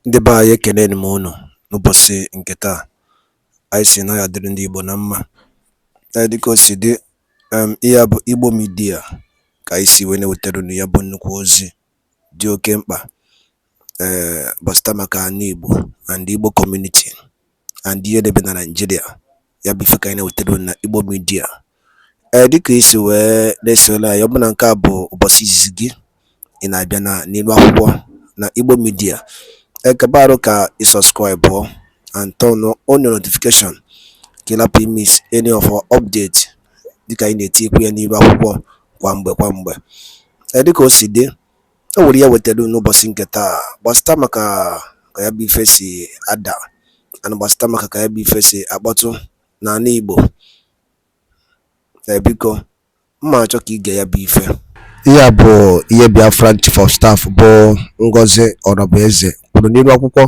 Ndị be anyị ekeleni m unu n'ụbọchị nke taa. Anyị sị na ya dịrị ndị Igbo na mma. Dịka o si dị, ihe a bụ Igbo midia ka anyị si wee na-ewetara unu ya bụ nnukwu ozi dị oke mkpa gbasata maka ana Igbo and Igbo community and ihe debe na Naịjirịa. Ya bụ ife ka anyị na-ewetara unu na Igbo midia. Dịka isi wee na-esonye anyị, ọ bụ na nke a bụ ụbọchị izizi gị ị na-abịa n'ilu akwụkwọ na Igbo midia, ekabarụ ka ị subscribe and turn on your notification ka ị lapụ miss any of our update dịka anyị na-etikwu ya n'ilu akwụkwọ kwa mgbe. Dịka o si dị, o nwere ya wetara n'ụbọchị nke taa gbasata maka ka ya bụ ife si ada and gbasata maka ka ya bụ ife si akpọtụ n'ala Igbo. Biko mma achọ ka ige ya bụ ife. Ihe a bụ ihe Biafra Chief of Staff bụ Ngozi Ọrabueze kwuru n'ilu akwụkwọ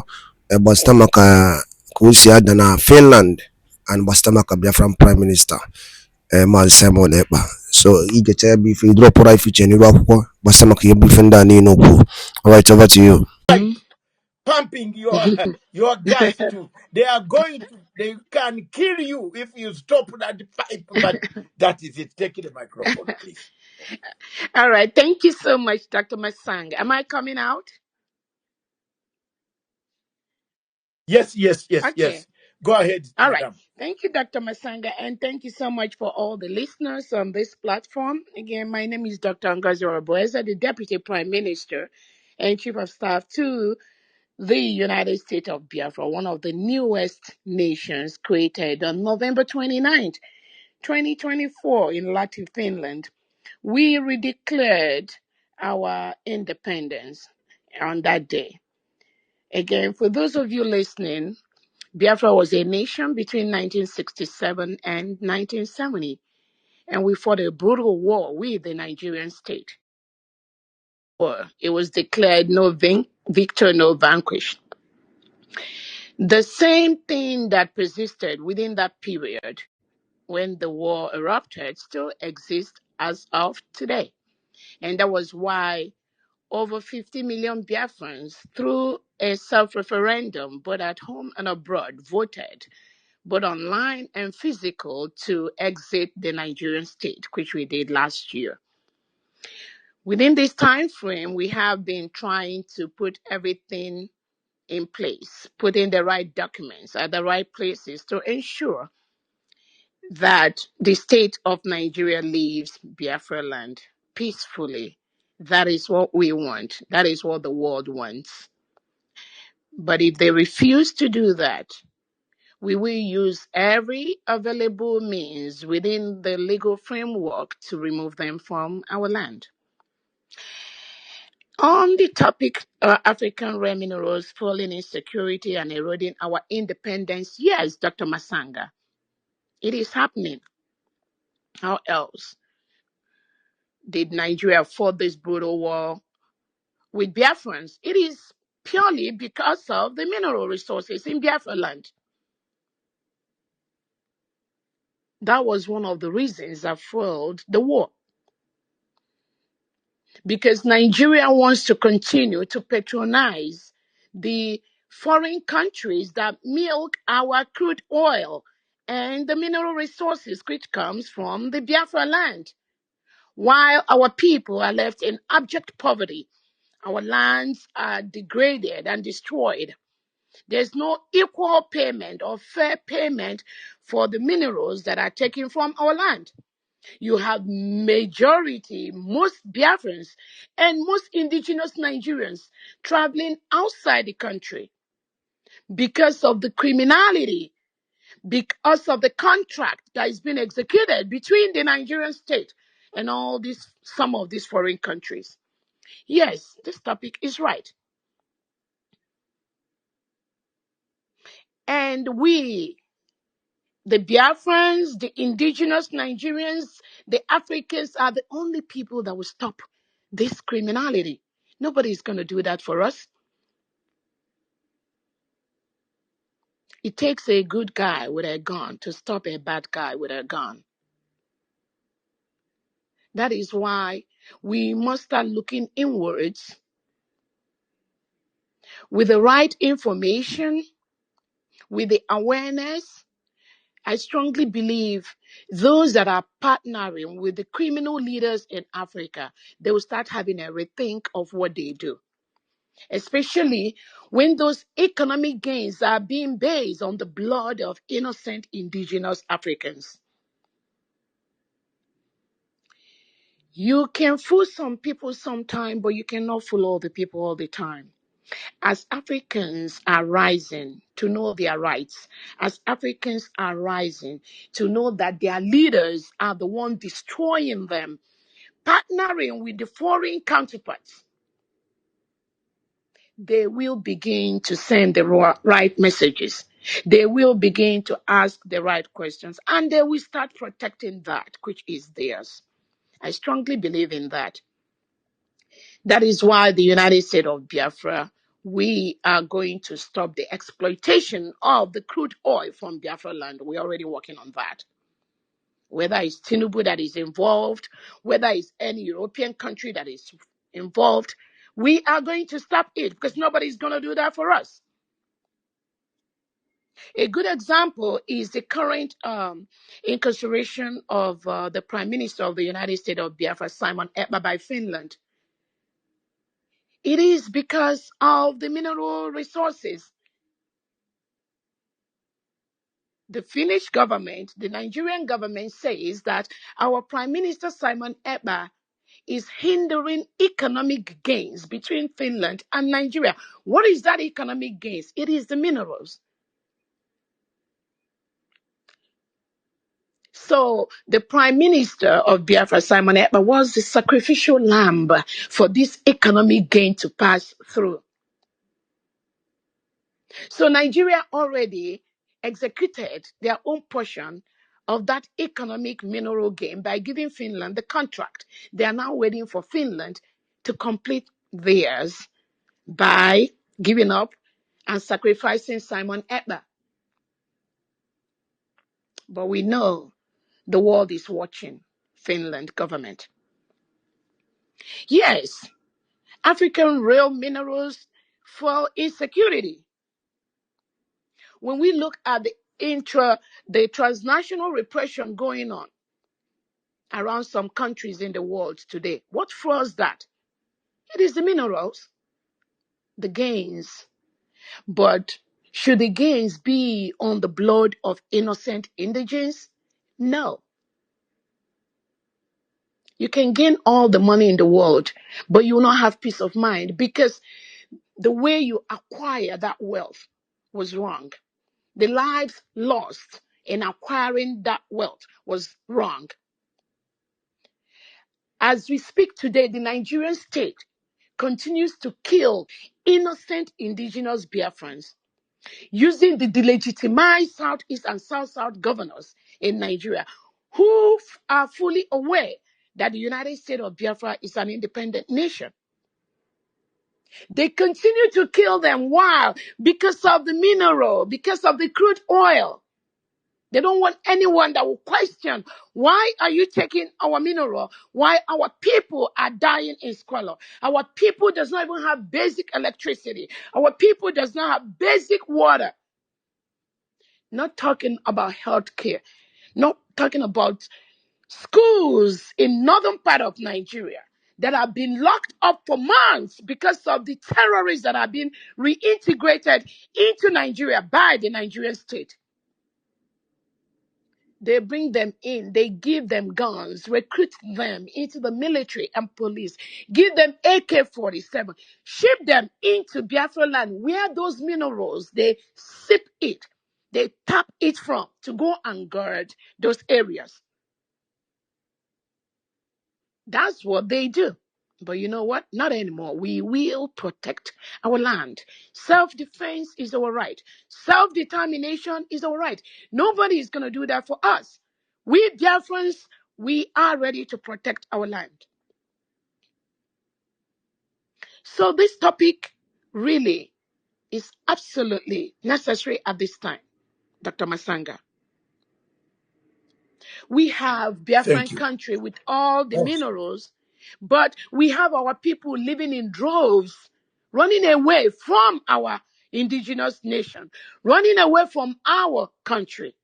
gbasata maka ka o si ada na Finland and gbasata maka Biafran Prime Minister Maazị Simon Ekpa. So igecha ya bụ ife idropụra ife iche n'ilu akwụkwọ gbasata maka ihe bụ ife ndị a niile okwu. Alright, over to you. Pumping your gas too. They can kill you if you stop that pipe, but that is it. Take the microphone, please. All right. Thank you so much, Dr. Masanga. Am I coming out? Yes. Okay. Go ahead, All madam. right. Thank you, Dr. Masanga, and thank you so much for all the listeners on this platform. Again, my name is Dr. Ngozi Ọrabueze, the Deputy Prime Minister and Chief of Staff to the United States of Biafra, one of the newest nations created on November 29th, 2024 in Latin Finland. We redeclared our independence on that day. Again, for those of you listening, Biafra was a nation between 1967 and 1970, and we fought a brutal war with the Nigerian state. It was declared no victor, no vanquished. The same thing that persisted within that period when the war erupted still exists as of today. And that was why over 50 million Biafrans, through a self-referendum, both at home and abroad, voted, both online and physical, to exit the Nigerian state, which we did last year. Within this time frame, we have been trying to put everything in place, put in the right documents at the right places to ensure that the state of Nigeria leaves Biafra land peacefully. That is what we want. That is what the world wants. But if they refuse to do that, we will use every available means within the legal framework to remove them from our land. On the topic African rare minerals falling insecurity and eroding our independence, yes, Dr. Masanga, it is happening. How else did Nigeria fought this brutal war with Biafrans? It is purely because of the mineral resources in Biafra land. That was one of the reasons that fueled the war. Because Nigeria wants to continue to patronize the foreign countries that milk our crude oil and the mineral resources which comes from the Biafra land, while our people are left in abject poverty. Our lands are degraded and destroyed. There's no equal payment or fair payment for the minerals that are taken from our land. You have most Biafrans and most indigenous Nigerians traveling outside the country because of the criminality, because of the contract that is being executed between the Nigerian state and some of these foreign countries. Yes, this topic is right. And we, the Biafrans, the indigenous Nigerians, the Africans are the only people that will stop this criminality. Nobody's going to do that for us. It takes a good guy with a gun to stop a bad guy with a gun. That is why we must start looking inwards With the right information, with the awareness, I strongly believe those that are partnering with the criminal leaders in Africa, they will start having a rethink of what they do, especially when those economic gains are being based on the blood of innocent indigenous Africans. You can fool some people sometime, but you cannot fool all the people all the time. As Africans are rising to know their rights, as Africans are rising to know that their leaders are the ones destroying them, partnering with the foreign counterparts, they will begin to send the right messages. They will begin to ask the right questions, and they will start protecting that which is theirs. I strongly believe in that. That is why the United States of Biafra, we are going to stop the exploitation of the crude oil from Biafra land. We're already working on that. Whether it's Tinubu that is involved, whether it's any European country that is involved, we are going to stop it because nobody's going to do that for us. A good example is the current incarceration of the Prime Minister of the United States of Biafra, Simon Ekpa, by Finland. It is because of the mineral resources. The Finnish government, the Nigerian government says that our Prime Minister Simon Ekpa is hindering economic gains between Finland and Nigeria. What is that economic gains? It is the minerals. So the Prime Minister of Biafra, Simon Ekpa, was the sacrificial lamb for this economic gain to pass through. So Nigeria already executed their own portion of that economic mineral gain by giving Finland the contract. They are now waiting for Finland to complete theirs by giving up and sacrificing Simon Ekpa. But we know the world is watching Finland government. Yes, African real minerals for insecurity. When we look at the transnational repression going on around some countries in the world today, what fuels that? It is the minerals, the gains. But should the gains be on the blood of innocent indigents? No. You can gain all the money in the world, but you will not have peace of mind because the way you acquire that wealth was wrong. The lives lost in acquiring that wealth was wrong. As we speak today, the Nigerian state continues to kill innocent indigenous Biafrans using the delegitimized Southeast and South-South governors in Nigeria who are fully aware that the United States of Biafra is an independent nation. They continue to kill them. Why? Because of the mineral, because of the crude oil. They don't want anyone that will question, why are you taking our mineral? Why our people are dying in squalor? Our people does not even have basic electricity. Our people does not have basic water. Not talking about healthcare. Not talking about schools in northern part of Nigeria that have been locked up for months because of the terrorists that have been reintegrated into Nigeria by the Nigerian state. They bring them in, they give them guns, recruit them into the military and police, give them AK-47, ship them into Biafra land where those minerals, they sip it, they tap it from to go and guard those areas. That's what they do. But you know what? Not anymore. We will protect our land. Self-defense is our right. Self-determination is our right. Nobody is going to do that for us. We Biafrans, we are ready to protect our land. So this topic really is absolutely necessary at this time, Dr. Masanga. We have Thank Biafran you. country with all the Also, minerals, but we have our people living in droves, running away from our indigenous nation, running away from our country.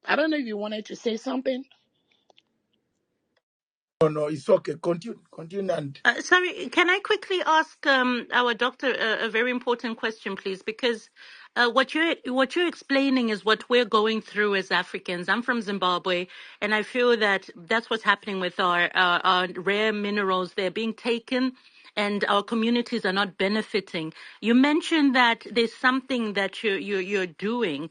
I don't know if you wanted to say something. No, it's okay. Continue, and Sorry, can I quickly ask our doctor a very important question, please? Because what you're explaining is what we're going through as Africans. I'm from Zimbabwe, and I feel that that's what's happening with our rare minerals. They're being taken, and our communities are not benefiting. You mentioned that there's something that you're doing.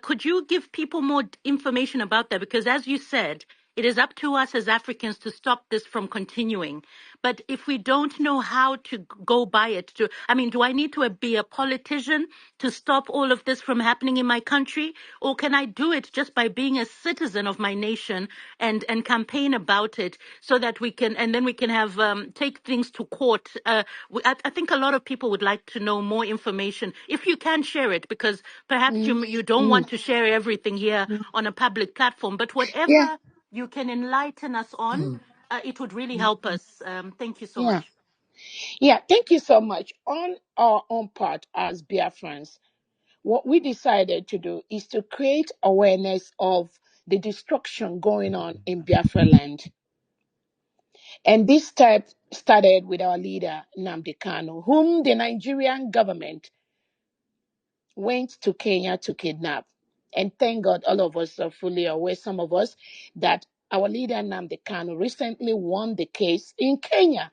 Could you give people more information about that? Because as you said, it is up to us as Africans to stop this from continuing. But if we don't know how to go by it, I mean, do I need to be a politician to stop all of this from happening in my country? Or can I do it just by being a citizen of my nation and campaign about it so that we can, and then we can have, take things to court? I think a lot of people would like to know more information, if you can share it, because perhaps Mm, you don't mm, want to share everything here mm. on a public platform, but Yeah, whatever you can enlighten us on, it would really help us. Thank you so yeah, much. yeah. Thank you so much. On our own part as Biafrans, what we decided to do is to create awareness of the destruction going on in Biafra land. And this step started with our leader, Nnamdi Kanu, whom the Nigerian government went to Kenya to kidnap. And thank God all of us are fully aware, some of us, that our leader, Nnamdi Kanu, recently won the case in Kenya.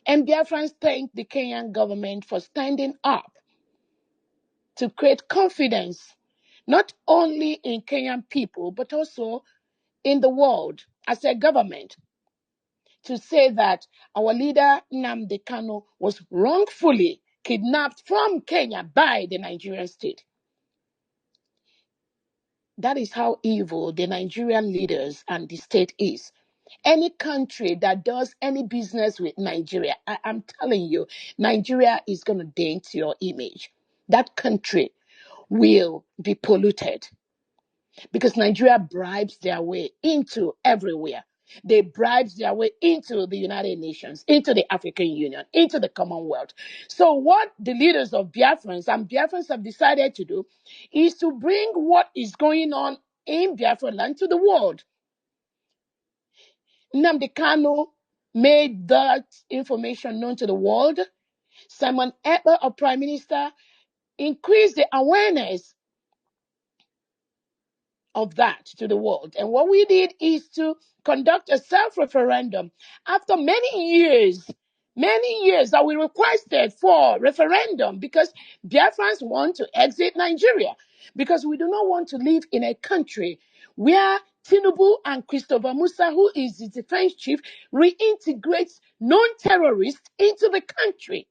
And Biafrans thank the Kenyan government for standing up to create confidence, not only in Kenyan people, but also in the world as a government, to say that our leader Nnamdi Kanu was wrongfully kidnapped from Kenya by the Nigerian state. That is how evil the Nigerian leaders and the state is. Any country that does any business with Nigeria, I'm telling you, Nigeria is going to dent your image. That country will be polluted because Nigeria bribes their way into everywhere. They bribe their way into the United Nations, into the African Union, into the Commonwealth. So what the leaders of Biafrans and Biafrans have decided to do is to bring what is going on in Biafra land to the world. Nnamdi Kanu made that information known to the world. Simon Ekpa, our Prime Minister, increased the awareness of that to the world. And what we did is to conduct a self-referendum after many years that we requested for referendum because Biafrans want to exit Nigeria, because we do not want to live in a country where Tinubu and Christopher Musa, who is the defense chief, reintegrates non-terrorists into the country.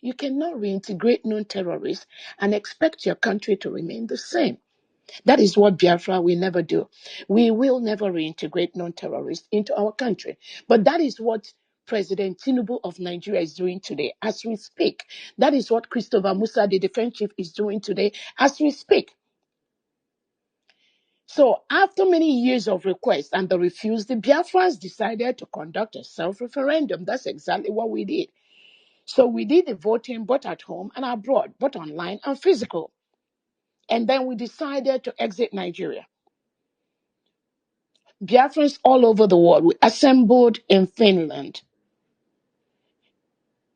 You cannot reintegrate non-terrorists and expect your country to remain the same. That is what Biafra will never do. We will never reintegrate non-terrorists into our country. But that is what President Tinubu of Nigeria is doing today as we speak. That is what Christopher Musa, the defense chief, is doing today as we speak. So after many years of requests and the refuse, the Biafrans decided to conduct a self-referendum. That's exactly what we did. So we did the voting both at home and abroad, both online and physical. And then we decided to exit Nigeria. Biafrans all over the world, we assembled in Finland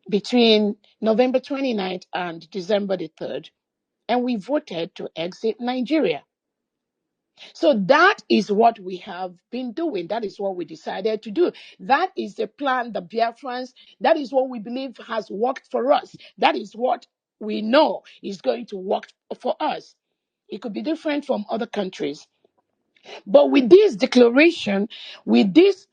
between November 29th and December the 3rd, and we voted to exit Nigeria. So that is what we have been doing. That is what we decided to do. That is the plan, the Biafrans. That is what we believe has worked for us. That is what we know is going to work for us. It could be different from other countries. But with this declaration, with this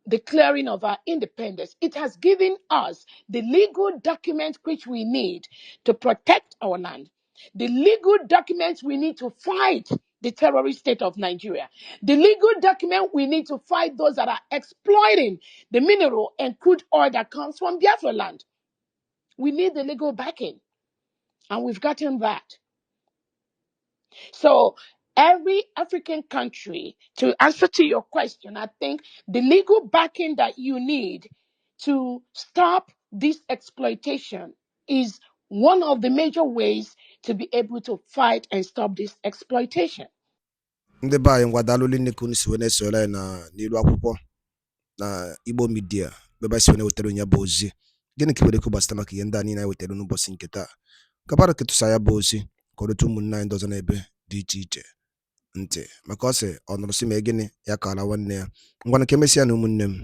declaring of our independence, it has given us the legal document which we need to protect our land, the legal documents we need to fight the terrorist state of Nigeria, the legal document we need to fight those that are exploiting the mineral and crude oil that comes from Biafra land. We need the legal backing, and we've gotten that. So every African country, to answer to your question, I think the legal backing that you need to stop this exploitation is one of the major ways to be able to fight and stop this exploitation. ndị be anyị ngwadalụ nne ka unu si wee na-esore anyị n'ilu akwụkwọ na Igbo midia ebe anyị si wee wetara onye bụ ozi. Gịnị ka ikwu gbasara maka ihe ndị a niile anyị wetara n'ụbọchị nke taa? Kapara ketụsa ya bụ ozi ka ọ rute ụmụnne anyị ndị ọzọ n'ebe dị iche iche ntị, maka ọ sị ọ nụrụ sị ma gịnị ya kara nwanne ya. Ngwana ka emesịa na ụmụnne m.